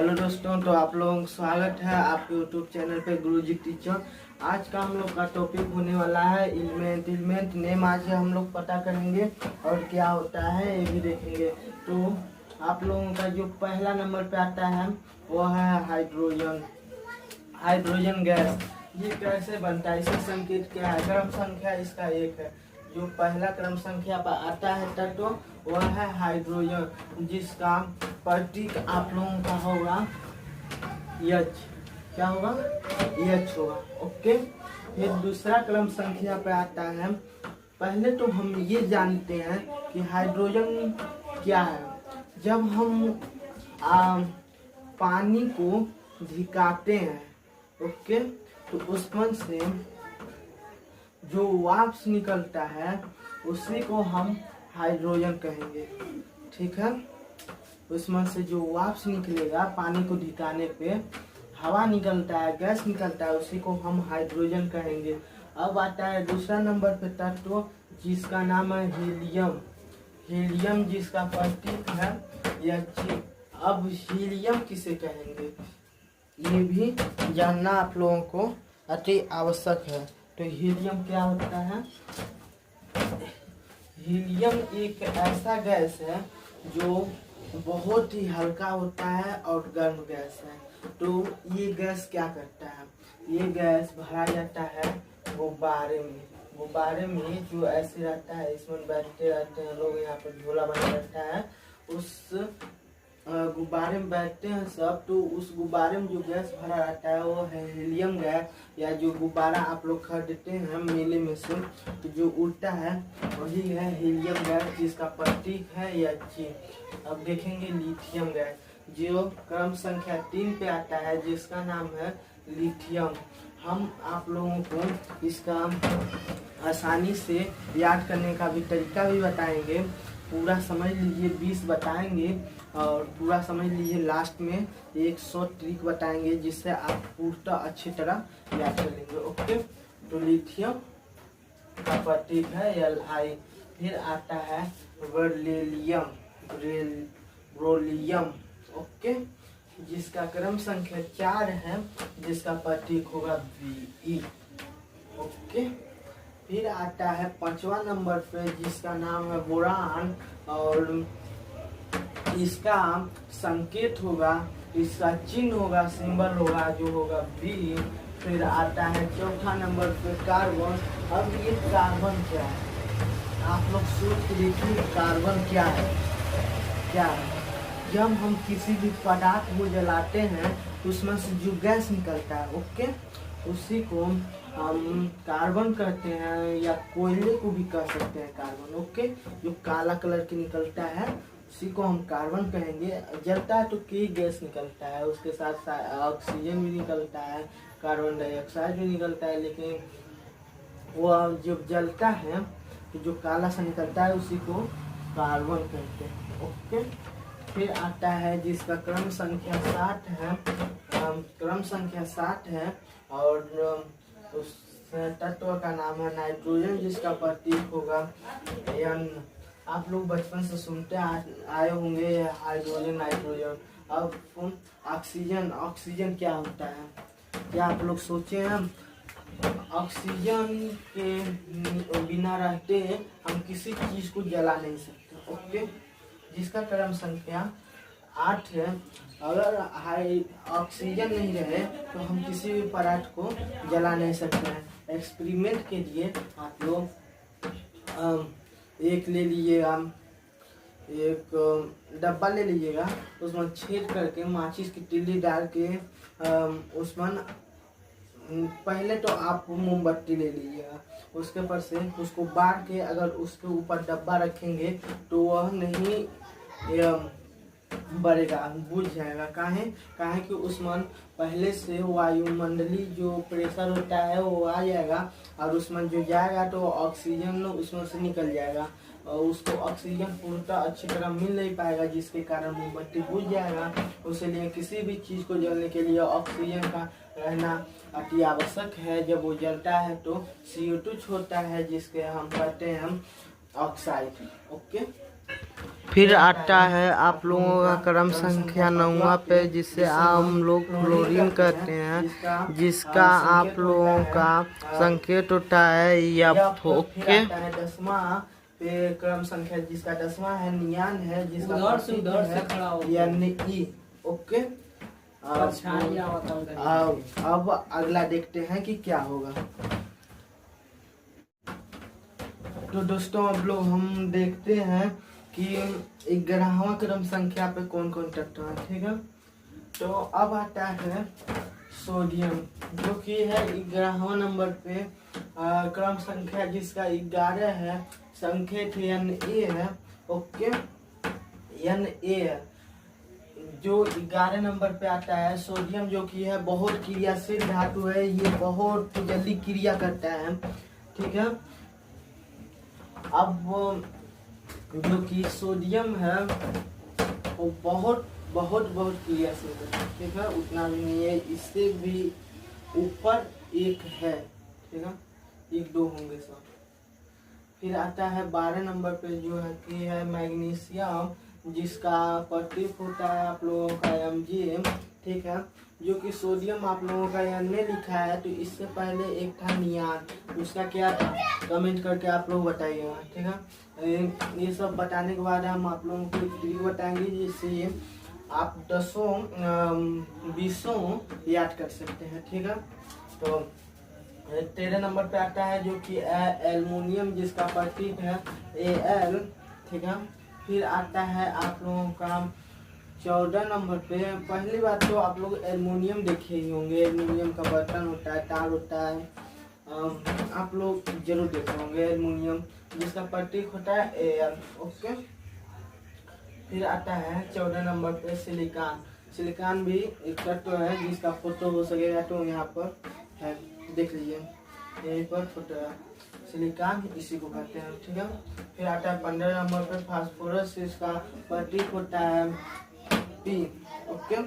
Hello दोस्तों, तो आप लोगों का स्वागत है आपके यूट्यूब चैनल पे गुरुजी टीचर। आज का हम लोग का टॉपिक होने वाला है एलिमेंट नेम। आज हम लोग पता करेंगे और क्या होता है ये भी देखेंगे। तो आप लोगों का जो पहला नंबर पे आता है वो है हाइड्रोजन गैस। ये कैसे बनता है, इसका संकेत क्या है? क्रम संख्या इसका 1 है। जो पहला क्रम संख्या पर आता है तत्व वह है हाइड्रोजन, जिसका प्रतीक आप लोगों का होगा H। क्या होगा? H होगा। ओके। फिर दूसरा क्रम संख्या पे आता है। पहले तो हम ये जानते हैं कि हाइड्रोजन क्या है। जब हम पानी को धिकाते हैं, ओके, तो उसमें से जो वाष्प निकलता है उसी को हम हाइड्रोजन कहेंगे। ठीक है। उसमें से जो वाष्प निकलेगा पानी को धिकाने पे, हवा निकलता है, गैस निकलता है, उसी को हम हाइड्रोजन कहेंगे। अब आता है दूसरा नंबर पे तत्व जिसका नाम है हीलियम, जिसका प्रतीक है Hg। अब हीलियम किसे कहेंगे ये भी जानना आप लोगों को अति आवश्यक है। तो हीलियम क्या होता है? हीलियम एक ऐसा गैस है जो बहुत ही हल्का होता है और गर्म गैस है। तो ये गैस क्या करता है? ये गैस भरा जाता है गुब्बारे में जो ऐसे रहता है, इसमें बैठते रहते हैं लोग, यहाँ पर झोला बना रहता है, उस गुब्बारे में बैठते हैं सब। तो उस गुब्बारे में जो गैस भरा रहता है वो है हीलियम गैस, या जो गुब्बारा आप लोग खरीदते हैं मेले में से, तो जो उड़ता है वही है हीलियम गैस, जिसका प्रतीक है Hg। अब देखेंगे लिथियम गैस, जो क्रम संख्या 3 पे आता है, जिसका नाम है लिथियम। हम आप लोगों को इसका आसानी से याद करने का भी तरीका भी बताएंगे। पूरा समझ लीजिए, 20 बताएंगे और पूरा समझ लीजिए, लास्ट में 100 ट्रिक बताएंगे जिससे आप पूरा अच्छी तरह याद कर लेंगे। ओके। तो लिथियम का प्रतीक है Li। फिर आता है ब्रोलियम, ओके, जिसका क्रम संख्या 4 है, जिसका प्रतीक होगा Be। ओके। फिर आता है 5वां नंबर पे जिसका नाम है बोरान, और इसका संकेत होगा, इसका चिन्ह होगा, सिंबल होगा जो होगा B। फिर आता है 4था नंबर पे कार्बन। अब ये कार्बन क्या है? आप लोग सोच के देखिए, कार्बन क्या है? जब हम किसी भी पदार्थ को जलाते हैं उसमें से जो गैस निकलता है, ओके, उसी को हम कार्बन कहते हैं, या कोयले को भी कह सकते हैं कार्बन। ओके। जो काला कलर की निकलता है उसी को हम कार्बन कहेंगे। जलता है तो कई गैस निकलता है, उसके साथ साथ ऑक्सीजन भी निकलता है, कार्बन डाइऑक्साइड भी निकलता है, लेकिन वो जब जलता है तो जो काला सा निकलता है उसी को कार्बन कहते हैं। ओके। फिर आता है जिसका क्रम संख्या 7 है, और उस तत्व का नाम है नाइट्रोजन, जिसका प्रतीक होगा N। आप लोग बचपन से सुनते आए होंगे हाइड्रोजन, नाइट्रोजन। अब ऑक्सीजन क्या होता है? क्या आप लोग सोचे हैं? ऑक्सीजन के बिना रहते हम किसी चीज को जला नहीं सकते। ओके। जिसका क्रम संख्या 8 है। अगर ऑक्सीजन नहीं रहे तो हम किसी भी पदार्थ को जला नहीं सकते हैं। एक्सपेरिमेंट के लिए आप लोग एक ले लीजिएगा, एक डब्बा ले लीजिएगा, उसमें छेद करके माचिस की तिल्ली डाल के उसमें पहले तो आप मोमबत्ती ले लीजिएगा, उसके ऊपर से उसको बांध के अगर उसके ऊपर डब्बा रखेंगे तो वह नहीं बढ़ेगा, बुझ जाएगा। काहे कि उसमें पहले से वायुमंडलीय जो प्रेशर होता है वो आ जाएगा, और उसमें जो जाएगा तो ऑक्सीजन उसमें से निकल जाएगा, और उसको ऑक्सीजन पूर्णतः अच्छी तरह मिल नहीं पाएगा, जिसके कारण मोमबत्ती बुझ जाएगा। इसलिए किसी भी चीज़ को जलने के लिए ऑक्सीजन का रहना अति आवश्यक है। जब वो जलता है तो CO2 छोड़ता है, जिसके हम कहते हैं ऑक्साइड। ओके। फिर आता है आप लोगों का क्रम संख्या 9वां पे, जिसे हम लोग फ्लोरीन कहते हैं, जिसका आप लोगों का संकेत होता है एफ। ओके। 10वां पे क्रम संख्या जिसका 10वां है नियान है, जिसका NE। ओके। अब अगला देखते हैं कि क्या होगा। तो दोस्तों अब लोग हम देखते हैं कि 11वां क्रम संख्या पे कौन कौन तत्व है। ठीक है, तो अब आता है सोडियम, जो कि है 11वां नंबर पे क्रम संख्या जिसका 11 है, संकेत Na है। ओके, Na है जो 11 नंबर पे आता है। सोडियम जो कि है बहुत क्रियाशील धातु है, ये बहुत जल्दी क्रिया करता है। ठीक है, अब जो कि सोडियम है वो बहुत बहुत बहुत क्रियाशील है। ठीक है, उतना भी नहीं है, इससे भी ऊपर एक है। ठीक है, 1-2 होंगे सब। फिर आता है 12 नंबर पे जो है कि है मैग्नीशियम, जिसका प्रतीक होता है आप लोगों का Mg। ठीक है, जो कि सोडियम आप लोगों का Na लिखा है, तो इससे पहले एक था नियान, उसका क्या था कमेंट करके आप लोग बताइएगा। ठीक है, ये सब बताने के बाद हम आप लोगों को एक ट्रिक बताएंगे, जिससे आप 10-20 याद कर सकते हैं। ठीक है, तो 13 नंबर पे आता है जो कि एल्युमिनियम, जिसका प्रतीक है Al। ठीक है, फिर आता है आप लोगों का 14 नंबर पे। पहली बात तो आप लोग एल्युमिनियम देखे ही होंगे, एल्युमिनियम का बर्तन होता है, तार होता है, आप लोग जरूर देखे होंगे एल्युमिनियम, जिसका प्रतीक होता है Al। ओके, फिर आता है 14 नंबर पे सिलिकॉन। सिलिकॉन भी एक तत्व है, जिसका फोटो हो सकेगा तो यहाँ पर है, देख लीजिए, यहीं पर फोटो है, सिलिकॉन इसी को कहते हैं। ठीक है, फिर आता है 15 नंबर पे फास्फोरस, इसका प्रतीक होता है P। ओके,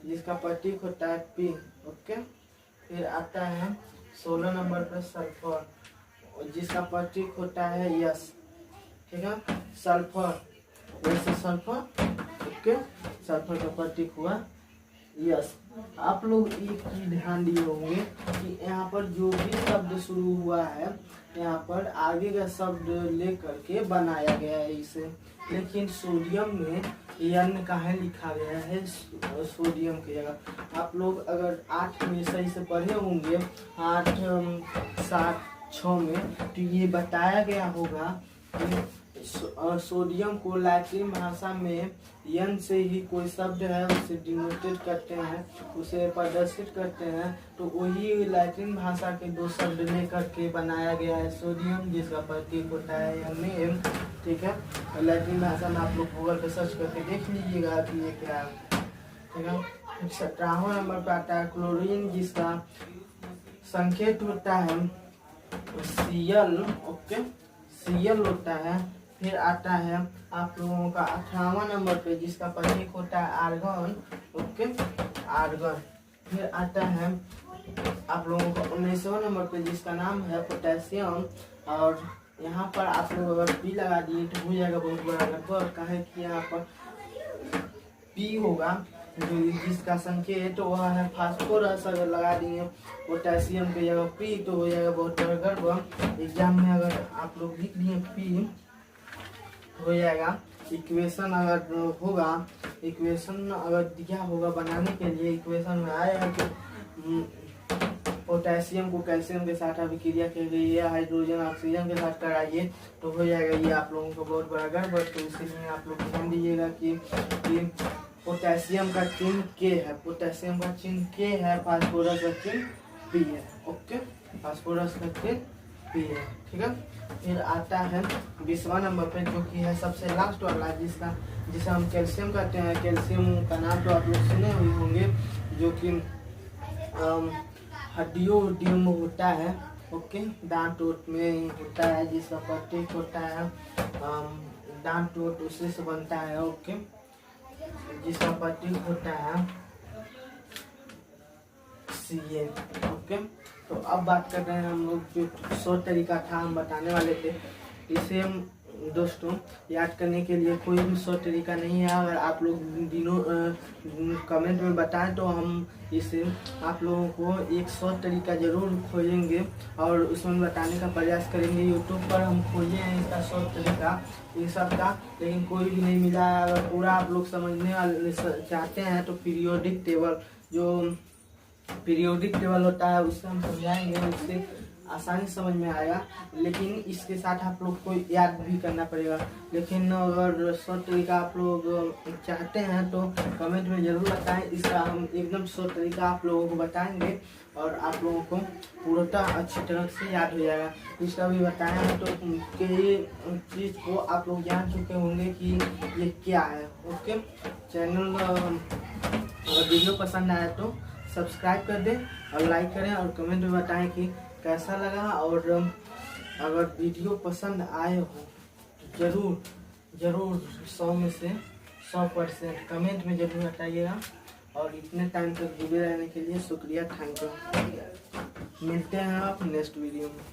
जिसका प्रतीक होता है P। ओके, फिर आता है 16 नंबर पे सल्फर, जिसका प्रतीक होता है S। ठीक है, सल्फर, जैसे सल्फर। ओके, सल्फर का प्रतीक हुआ यस। आप लोग एक चीज ध्यान दिए होंगे कि यहाँ पर जो भी शब्द शुरू हुआ है, यहाँ पर आगे का शब्द लेकर के बनाया गया है इसे, लेकिन सोडियम में यन कहाँ लिखा गया है सोडियम की जगह। आप लोग अगर 8 में सही से पढ़े होंगे, 8, 7, 6 में, तो ये बताया गया होगा कि सोडियम को लैटिन भाषा में यन से ही कोई शब्द है उसे डिनोटेड करते हैं, उसे प्रदर्शित करते हैं, तो वही लैटिन भाषा के 2 शब्द लेकर के बनाया गया है सोडियम, जिसका प्रतीक होता है Na। ठीक है, लैटिन भाषा में आप लोग गूगल पे सर्च करके देख लीजिएगा कि ये क्या है। ठीक है, 17वां नंबर पर आता है क्लोरीन, जिसका संकेत होता है Cl। ओके, Cl होता है। फिर आता है आप लोगों का 18वां नंबर पे, जिसका प्रतीक होता है आर्गन। Okay, argon. फिर आता है आप लोगों का 19वां नंबर पे, जिसका नाम है पोटेशियम, और यहाँ पर आप लोग अगर P लगा दिए तो हो जाएगा बहुत बड़ा गड़बड़, काहे कि यहाँ पर P होगा जिसका संकेत वह है फास्फोरस, अगर लगा दिए पोटेशियम की जगह P तो हो जाएगा बहुत बड़ा गड़बड़। एग्जाम में अगर आप लोग लिख दिए P हो जाएगा, इक्वेशन अगर होगा, इक्वेशन अगर दिया होगा बनाने के लिए, इक्वेशन में आएगा कि पोटेशियम को कैल्शियम के साथ अभिक्रिया की गई है, हाइड्रोजन ऑक्सीजन के साथ कराइए तो हो जाएगा ये आप लोगों को बहुत बड़ा गड़बड़। तो इसीलिए आप लोग ध्यान दीजिएगा कि पोटेशियम का चिन्ह K है, पोटेशियम का चिन्ह K है, फास्फोरस का चिन्ह P है। ओके, फास्फोरस का चिन्ह P है। ठीक है, फिर आता है 20वां नंबर पे, जो कि है सबसे लास्ट वाला, जिसे हम कैल्शियम कहते हैं। कैल्शियम का नाम तो आप लोग सुने हुए होंगे, जो कि हड्डियों में होता है। ओके, दांत ओट में होता है, जिसका प्रतीक होता है दांत ओट, उसी से बनता है। ओके, जिसका प्रतीक होता है Ca। ओके, तो अब बात कर रहे हैं हम लोग, जो 100 तरीका था हम बताने वाले थे, इसे हम दोस्तों याद करने के लिए कोई भी शॉर्ट तरीका नहीं है। अगर आप लोग दिनों कमेंट में बताएं तो हम इसे आप लोगों को एक शॉर्ट तरीका ज़रूर खोजेंगे और उसमें बताने का प्रयास करेंगे। यूट्यूब पर हम खोजे हैं इसका शॉर्ट तरीका इन सब का, लेकिन कोई भी नहीं मिला है। अगर पूरा आप लोग समझने वाले चाहते हैं तो पीरियोडिक टेबल, जो पीरियोडिक टेबल होता है उससे हम समझाएंगे, उससे आसानी समझ में आएगा। लेकिन इसके साथ आप लोग को याद भी करना पड़ेगा। लेकिन अगर शॉर्ट तरीका आप लोग चाहते हैं तो कमेंट में ज़रूर बताएं। इसका हम एकदम शॉर्ट तरीका आप लोगों को बताएंगे और आप लोगों को पूर्णतः अच्छी तरह से याद हो जाएगा। इसका भी बताएं तो कई चीज़ को आप लोग जान चुके होंगे कि ये क्या है। ओके, चैनल अगर वीडियो पसंद आया तो सब्सक्राइब कर दें और लाइक करें और कमेंट में बताएं कि कैसा लगा। और अगर वीडियो पसंद आए हो तो ज़रूर 100 में से 100% कमेंट में ज़रूर बताइएगा। और इतने टाइम तक जुड़े रहने के लिए शुक्रिया, थैंक यू। मिलते हैं आप नेक्स्ट वीडियो में।